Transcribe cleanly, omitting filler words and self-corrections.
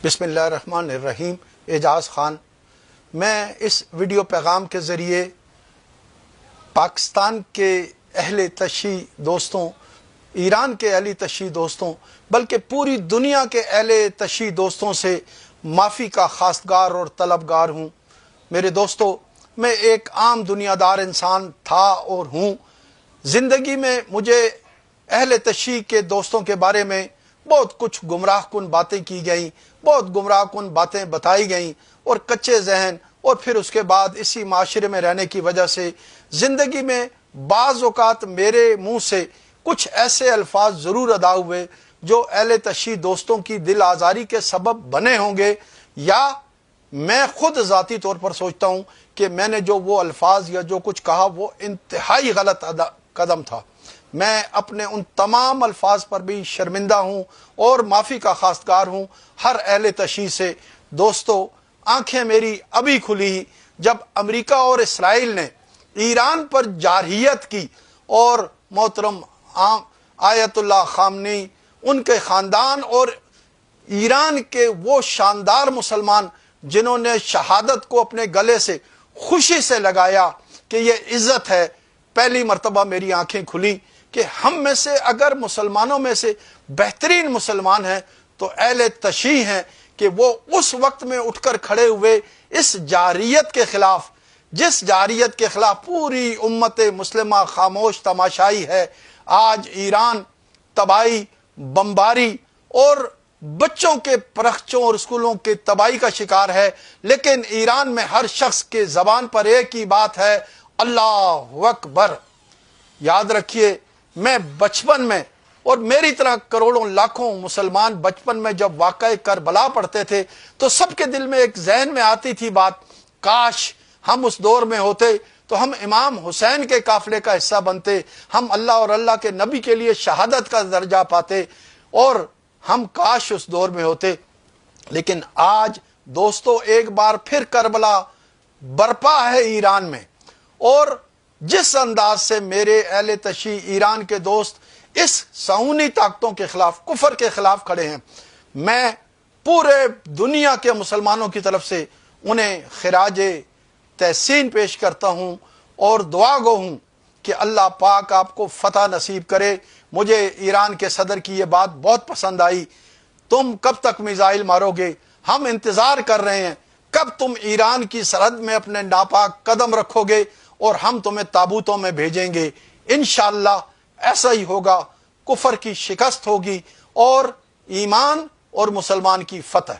बिस्मिल्लाहिर्रहमानिर्रहीम। एजाज खान। मैं इस वीडियो पैगाम के ज़रिए पाकिस्तान के अहले तशी दोस्तों, ईरान के अहले तशी दोस्तों, बल्कि पूरी दुनिया के अहले तशी दोस्तों से माफ़ी का खास्तगार और तलबगार हूँ। मेरे दोस्तों, मैं एक आम दुनियादार इंसान था और हूँ। ज़िंदगी में मुझे अहले तशी के दोस्तों के बारे में बहुत कुछ गुमराह कुन बातें की गई, बहुत गुमराह कुन बातें बताई गईं और कच्चे जहन, और फिर उसके बाद इसी माशरे में रहने की वजह से ज़िंदगी में बाज़ औक़ात मेरे मुँह से कुछ ऐसे अल्फाज ज़रूर अदा हुए जो अहले तशी दोस्तों की दिल आज़ारी के सबब बने होंगे, या मैं खुद ज़ाती तौर पर सोचता हूँ कि मैंने जो वो अल्फाज या जो कुछ कहा वो इंतहाई गलत कदम था। मैं अपने उन तमाम अल्फाज पर भी शर्मिंदा हूँ और माफ़ी का खास्तगार हूँ हर अहले तशी से। दोस्तों, आंखें मेरी अभी खुली जब अमेरिका और इसराइल ने ईरान पर जारहियत की और मोहतरम आयतुल्लाह खामनी, उनके ख़ानदान और ईरान के वो शानदार मुसलमान जिन्होंने शहादत को अपने गले से खुशी से लगाया कि ये इज़्ज़त है, पहली मर्तबा मेरी आंखें खुली कि हम में से अगर मुसलमानों में से बेहतरीन मुसलमान हैं तो अहले तशी हैं कि वो उस वक्त में उठकर खड़े हुए इस जारियत के खिलाफ, जिस जारियत के खिलाफ पूरी उम्मत मुस्लिमा खामोश तमाशाई है। आज ईरान तबाही, बमबारी और बच्चों के परखचों और स्कूलों के तबाही का शिकार है, लेकिन ईरान में हर शख्स के ज़बान पर एक ही बात है, अल्लाह अकबर। याद रखिए, मैं बचपन में और मेरी तरह करोड़ों लाखों मुसलमान बचपन में जब वाक़या करबला पढ़ते थे तो सबके दिल में एक जहन में आती थी बात, काश हम उस दौर में होते तो हम इमाम हुसैन के काफिले का हिस्सा बनते, हम अल्लाह और अल्लाह के नबी के लिए शहादत का दर्जा पाते, और हम काश उस दौर में होते। लेकिन आज दोस्तों, एक बार फिर करबला बरपा है ईरान में, और जिस अंदाज से मेरे अहले तशी ईरान के दोस्त इस साउनी ताकतों के खिलाफ, कुफर के खिलाफ खड़े हैं, मैं पूरे दुनिया के मुसलमानों की तरफ से उन्हें खिराज तहसीन पेश करता हूँ और दुआ गो हूँ कि अल्लाह पाक आपको फतह नसीब करे। मुझे ईरान के सदर की ये बात बहुत पसंद आई, तुम कब तक मिसाइल मारोगे, हम इंतज़ार कर रहे हैं कब तुम ईरान की सरहद में अपने नापाक कदम रखोगे और हम तुम्हें ताबूतों में भेजेंगे। इंशाअल्लाह ऐसा ही होगा, कुफर की शिकस्त होगी और ईमान और मुसलमान की फतह।